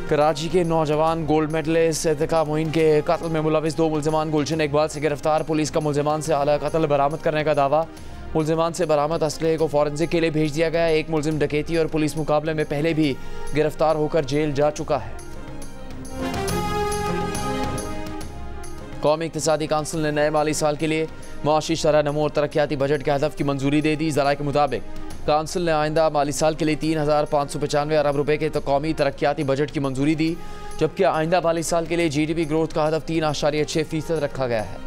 कराची के नौजवान gold medallist एतिका Moin के कत्ल में मुलविस 2 मुलजमान गुलशन इकबाल से गिरफ्तार। पुलिस का मुलजमान से आला कत्ल बरामद करने का दावा। मुलजमान से बरामद असलहे को फॉरेंसिक के लिए भेज दिया गया। एक मुलजिम डकैती और पुलिस मुकाबले में पहले भी गिरफ्तार होकर जेल जा चुका है। कौमी इक़्तिसादी काउंसिल ने नए माली साल के लिए मुआशी शरह नमो और तरक्याती बजट के हदफ की मंजूरी दे दी। ज़राए के मुताबिक काउंसिल ने आइंदा माली साल के लिए 3,595 अरब रुपए के कौमी तरक्याती बजट की मंजूरी दी, जबकि आइंदा माली साल के लिए GDP ग्रोथ का हदफ 3.6% रखा गया है।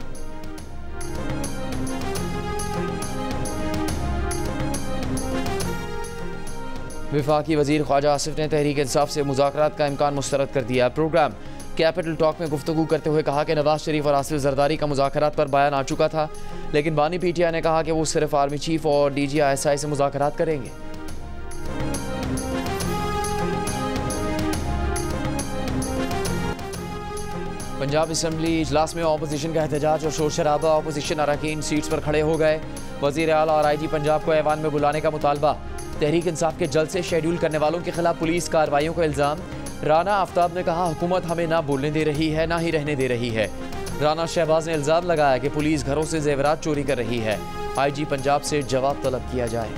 वफाकी वज़ीर ख्वाजा आसिफ ने तहरीक इंसाफ से मुज़ाकरात का इम्कान मुस्तरद कर दिया। प्रोग्राम कैपिटल टॉक में गुफ्तगू करते हुए कहा कि नवाज शरीफ और आसिफ जरदारी का मुज़ाकरात पर बयान आ चुका था, लेकिन बानी PTI ने कहा कि वो सिर्फ आर्मी चीफ और DG ISI से मुज़ाकरात करेंगे। पंजाब असम्बली इजलास में अपोजिशन का एहतजाज और शोर शराबा। अपोजिशन अरकान सीट्स पर खड़े हो गए। वज़ीर आला और IG पंजाब को ऐवान में बुलाने का मुतालबा। तहरीक इंसाफ के जलसे शेड्यूल करने वालों के खिलाफ पुलिस कार्रवाइयों का इल्ज़ाम। राना आफ्ताब ने कहा हुकूमत हमें ना बोलने दे रही है ना ही रहने दे रही है। राना शहबाज ने इल्ज़ाम लगाया कि पुलिस घरों से जेवरात चोरी कर रही है। IG पंजाब से जवाब तलब किया जाए।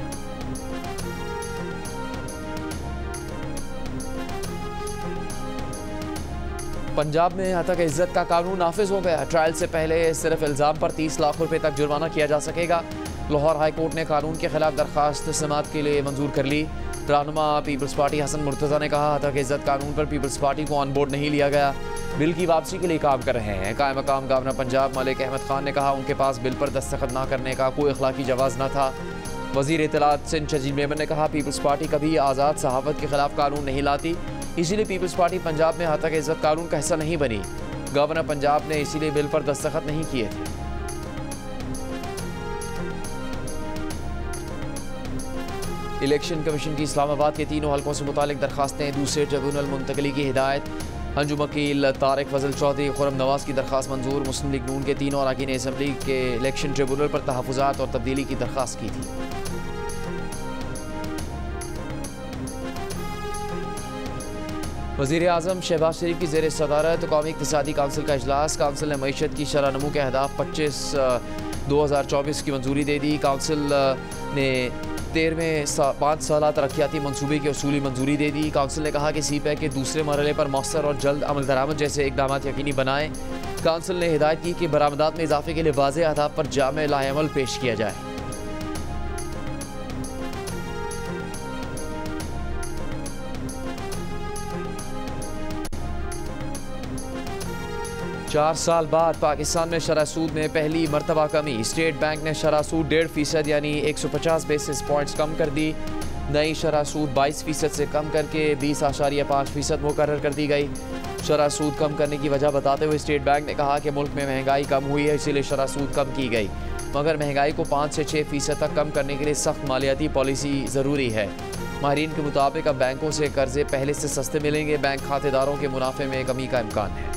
पंजाब में हतक इज्जत का कानून नाफिज हो गया। ट्रायल से पहले सिर्फ इल्ज़ाम पर 30 लाख रुपए तक जुर्माना किया जा सकेगा। लाहौर हाई कोर्ट ने कानून के खिलाफ दरखास्त समाअत के लिए मंजूर कर ली। रहनुमा पीपल्स पार्टी हसन मुर्तज़ा ने कहा हतक इज्जत कानून पर पीपल्स पार्टी को ऑन बोर्ड नहीं लिया गया, बिल की वापसी के लिए काम कर रहे हैं। कायम मकाम गवर्नर पंजाब मलिक अहमद खान ने कहा उनके पास बिल पर दस्तखत न करने का कोई अखलाकी जवाज़ न था। वज़ीर इत्तलात सिंध शजीब मेमन ने कहा पीपल्स पार्टी कभी आज़ाद सहाफ़त के खिलाफ कानून नहीं लाती, इसीलिए पीपल्स पार्टी पंजाब में हतक इज्जत कानून का हिस्सा नहीं बनी। गवर्नर पंजाब ने इसीलिए बिल पर दस्तखत नहीं किए थे। इलेक्शन कमीशन की इस्लामाबाद के तीनों हलकों से मुतालिक दरखास्तें दूसरे ट्रिब्यूनल मुंतकली की हिदायत। अंजुम वकील तारिक फजल चौधरी खुरम नवाज की दरखास्त मंजूर। मुस्लिम लीग नून के तीनों अरकान असम्बली के इलेक्शन ट्रिब्यूनल पर तहफ़्फ़ुज़ात और तब्दीली की दरखास्त की थी। वज़ीर आज़म शहबाज शरीफ की ज़ेर सदारत कौमी इक़्तिसादी काउंसिल का इजलास। काउंसिल ने मईशत की शरह नमू के अहदाफ 25/2024 की मंजूरी दे दी। काउंसिल ने 13वें 5 साला तरक्याती मनसूबे की असूली मंजूरी दे दी। काउंसिल ने कहा कि CPEC के दूसरे मरहले पर मौसर और जल्द अमल दरामद जैसे इक़दाम यकीनी बनाएं। काउंसिल ने हिदायत की कि बरामदात में इजाफे के लिए वाज़ेह अहदाफ पर जामे लाएअमल पेश किया जाए। चार साल बाद पाकिस्तान में शरह सूद में पहली मरतबा कमी। स्टेट बैंक ने शरह सूद 1.5% यानी 150 बेसिस पॉइंट्स कम कर दी। नई शरह सूद 22% से कम करके 20.5% मुकर्रर कर दी गई। शरह सूद कम करने की वजह बताते हुए स्टेट बैंक ने कहा कि मुल्क में महंगाई कम हुई है, इसीलिए शरह सूद कम की गई, मगर महंगाई को 5 से 6% तक कम करने के लिए सख्त मालियाती पॉलिसी ज़रूरी है। माहिरीन के मुताबिक अब बैंकों से कर्जे पहले से सस्ते मिलेंगे। बैंक खातेदारों के मुनाफे में कमी का इम्कान है।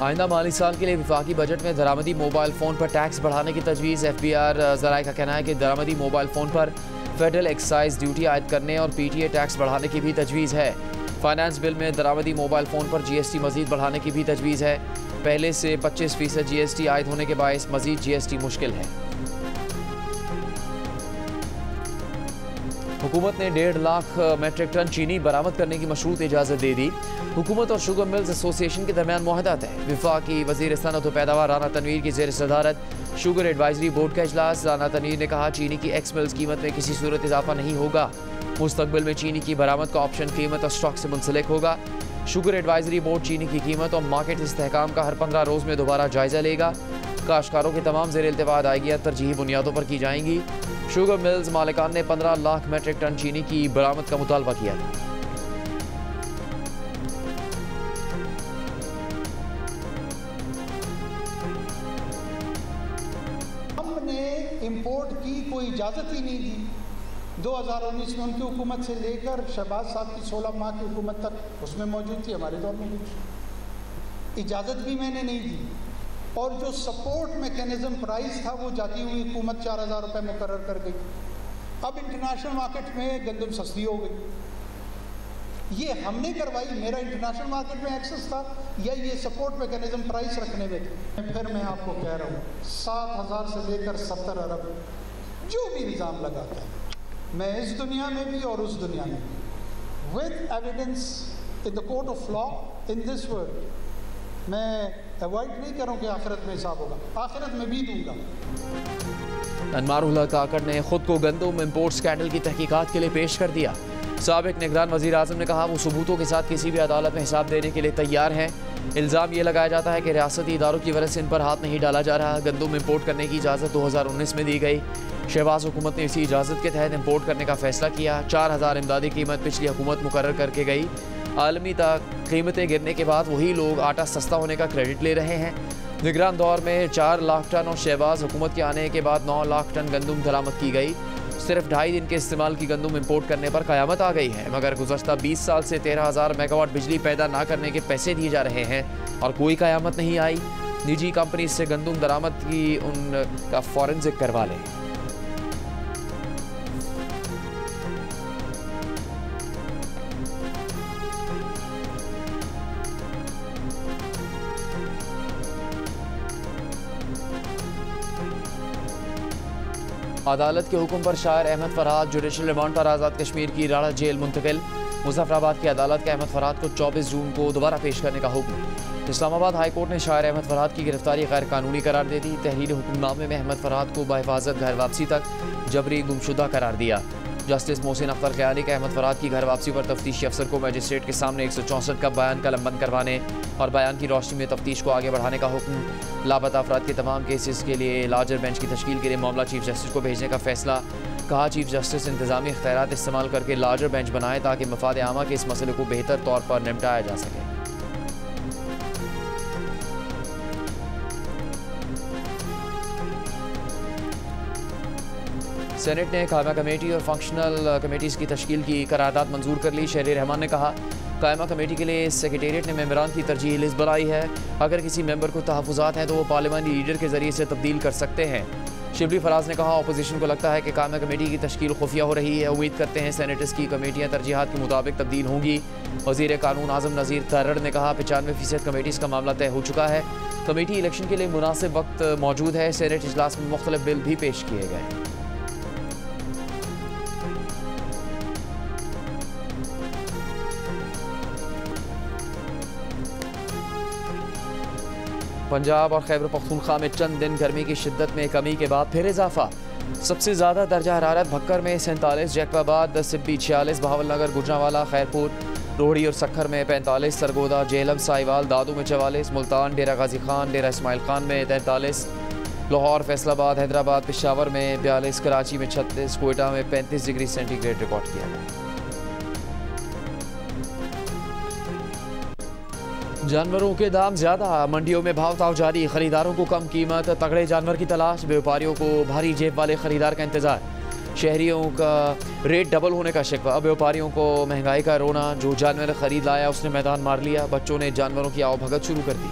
आइंदा माली साल के लिए वफाकी बजट में दरामदी मोबाइल फ़ोन पर टैक्स बढ़ाने की तजवीज़। FBR ज़राए का कहना है कि दरामदी मोबाइल फ़ोन पर फेडरल एक्साइज ड्यूटी आयद करने और PTA टैक्स बढ़ाने की भी तजवीज़ है। फाइनेंस बिल में दरामदी मोबाइल फ़ोन पर GST मज़ीद बढ़ाने की भी तजवीज़ है। पहले से 25% GST आयद होने के बायस मज़ीद GST मुश्किल है। हुकूमत ने 1.5 लाख मेट्रिक टन चीनी बरामद करने की मशरूत इजाज़त दे दी। हुकूमत और शुगर मिल्स एसोसिएशन के दरमियान मुआहदा तय। वफाकी वज़ीर सनअत व पैदावार राना तनवीर की ज़ेर सदारत शुगर एडवाइजरी बोर्ड का इजलास। राना तनवीर ने कहा चीनी की एक्स मिल्स कीमत में किसी सूरत इजाफा नहीं होगा। मुस्तकबिल में चीनी की बरामद का ऑप्शन कीमत और स्टॉक से मुंसलिक होगा। शुगर एडवाइजरी बोर्ड चीनी की कीमत और मार्केट इस्तेहकाम का हर 15 रोज़ में दोबारा जायज़ा लेगा। काश्तकारों की तमाम ज़ेर इल्तिफा अदायगियाँ तरजीही बुनियादों पर की जाएंगी। शुगर मिल्स मालिकान ने 15 लाख मेट्रिक टन चीनी की बरामद का मुतालबा किया था। हमने इंपोर्ट की कोई इजाज़त ही नहीं दी। 2019 में उनकी हुकूमत से लेकर शहबाज साहब की 16 माह की हुकूमत तक उसमें मौजूद थी, हमारे दौर में भी इजाज़त भी मैंने नहीं दी। और जो सपोर्ट मैकेनिज्म प्राइस था वो जाती हुई हुकूमत 4000 रुपये मुकर्रर कर गई। अब इंटरनेशनल मार्केट में गंदम सस्ती हो गई। ये हमने करवाई, मेरा इंटरनेशनल मार्केट में एक्सेस था, या ये सपोर्ट मैकेनिज्म प्राइस रखने में थे? फिर मैं आपको कह रहा हूँ 7000 से लेकर 70 अरब जो भी निज़ाम लगाता है, मैं इस दुनिया में भी और उस दुनिया में भी, with evidence in the court of law in this world, मैं अवॉइड नहीं करूँ कि आखिरत में हिसाब होगा, आखिरत में भी दूंगा। अनवारुल हक काकड़ ने खुद को गंदम इम्पोर्ट स्कैंडल की तहकीकात के लिए पेश कर दिया। साबिक निगरान वज़ीर आज़म ने कहा वो सबूतों के साथ किसी भी अदालत में हिसाब देने के लिए तैयार हैं। इल्ज़ाम ये लगाया जाता है कि रियासती इदारों की वजह से इन पर हाथ नहीं डाला जा रहा। गंदम इम्पोर्ट करने की इजाज़त 2019 में दी गई। शहबाज हुकूमत ने इसी इजाज़त के तहत इम्पोर्ट करने का फैसला किया। 4000 इमदादी कीमत पिछली हुकूमत मुकर्रर करके गई। आलमी कीमतें गिरने के बाद वही लोग आटा सस्ता होने का क्रेडिट ले रहे हैं। निगरान दौर में 4 लाख टन और शहबाज हुकूमत के आने के बाद 9 लाख टन गंदम दरामद की गई। सिर्फ 2.5 दिन के इस्तेमाल की गंदम इम्पोर्ट करने पर क़यामत आ गई है, मगर गुज़श्ता 20 साल से 13,000 मेगावाट बिजली पैदा ना करने के पैसे दिए जा रहे हैं और कोई क़यामत नहीं आई। निजी कंपनी से गंदम दरामद की उनका फॉरेंसिक करवा लें। अदालत के हुक्म पर शायर अहमद फरहाद जुडिशल रिमांड पर आज़ाद कश्मीर की राड़ा जेल मुंतकिल। मुजफ्फराबाद की अदालत के अहमद फरहाद को 24 जून को दोबारा पेश करने का हुक्म। इस्लामाबाद हाई कोर्ट ने शायर अहमद फरहाद की गिरफ्तारी गैर कानूनी करार दे दी। तहरीरी हुक्मनामे में अहमद फरहाद को बहिफाजत घर वापसी तक जबरी गुमशुदा करार दिया। जस्टिस मोहसिन अख्तर क़यानी के अहमद फरहाद की घर वापसी पर तफ्तीशी अफसर को मजिस्ट्रेट के सामने 164 का बयान कलमबंद करवाने और बयान की रोशनी में तफ्तीश को आगे बढ़ाने का हुक्म। लापता अफराद के तमाम केसेस के लिए लार्जर बेंच की तश्कील के लिए मामला चीफ जस्टिस को भेजने का फैसला। कहा चीफ जस्टिस इंतजामी इख्तियारात इस्तेमाल करके लार्जर बेंच बनाए ताकि मफाद आमा के इस मसले को बेहतर तौर पर निपटाया जा सके। सेनेट ने कायमा कमेटी और फंक्शनल कमेटीज़ की तश्कील की करारदाद मंजूर कर ली। शहरी रहमान ने कहा कायमा कमेटी के लिए सेक्रेटेरिएट ने मेंबरान की तरजीही लिस्ट बनाई है। अगर किसी मेंबर को तहफ़्फ़ुज़ात हैं तो वो पार्लिमानी लीडर के ज़रिए से तब्दील कर सकते हैं। शिबली फराज ने कहा अपोजिशन को लगता है कि कायमा कमेटी की तश्कील खुफिया हो रही है। उम्मीद करते हैं सेनेटर्स की कमेटियाँ तरजीहात के मुताबिक तब्दील होंगी। वज़ीर कानून आज़म नज़ीर तरड़ ने कहा 95% कमेटीज़ का मामला तय हो चुका है। कमेटी इलेक्शन के लिए मुनासिब वक्त मौजूद है। सेनेट इजलास में मुख्तलिफ बिल भी पेश किए गए। पंजाब और खैबर पख्तूनख्वा में चंद दिन गर्मी की शिद्दत में कमी के बाद फिर इजाफा। सबसे ज़्यादा दर्जा हरारत भक्कर में 47, जैकबाबाद, सिब्बी 46, बहावलनगर, गुजरांवाला, खैरपुर, रोहड़ी और सक्खर में 45, सरगोदा, जेहलम, साहिवाल, दादू में 44, मुल्तान, डेरा गाजी खान, डेरा इस्माइल खान में 43, लाहौर, फैसलाबाद, हैदराबाद, पेशावर में 42, कराची में 36, कोयटा में 35 डिग्री सेंटीग्रेड रिकॉर्ड किया गया। जानवरों के दाम ज़्यादा, मंडियों में भाव ताव जारी। खरीदारों को कम कीमत, तगड़े जानवर की तलाश, व्यापारियों को भारी जेब वाले खरीदार का इंतजार। शहरियों का रेट डबल होने का शिकवा, व्यापारियों को महंगाई का रोना। जो जानवर खरीद लाया उसने मैदान मार लिया। बच्चों ने जानवरों की आवभगत शुरू कर दी।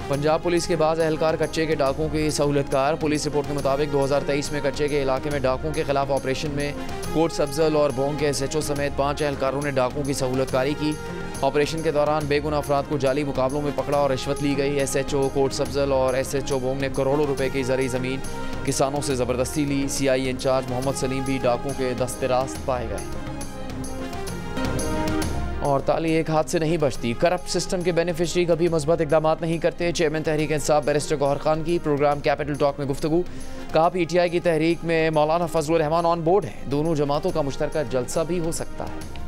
पंजाब पुलिस के बाज़ एहलकार कच्चे के डाकुओं की सहूलतकार। पुलिस रिपोर्ट के मुताबिक 2023 में कच्चे के इलाके में डाकुओं के खिलाफ ऑपरेशन में कोट सब्जल और बोंग के SHO समेत 5 एहलकारों ने डाकुओं की सहूलतकारी की। ऑपरेशन के दौरान बेगुनाह अफराद को जाली मुकाबलों में पकड़ा और रिश्वत ली गई। SHO कोट सब्जल और SHO बोंग ने करोड़ों रुपए की ज़रूरी ज़मीन किसानों से ज़बरदस्ती ली। CI इंचार्ज मोहम्मद सलीम भी डाकुओं के दस्तेरास्त पाए गए। और ताली एक हाथ से नहीं बचती, करप्ट सिस्टम के बेनिफिशरी कभी मुस्बत इकदाम नहीं करते। चेयरमैन तहरीक इंसाफ बैरिस्टर गौहर खान की प्रोग्राम कैपिटल टॉक में गुफ्तगू। कहा PTI की तहरीक में मौलाना फजलुर रहमान ऑन बोर्ड है। दोनों जमातों का मुश्तरका जलसा भी हो सकता है।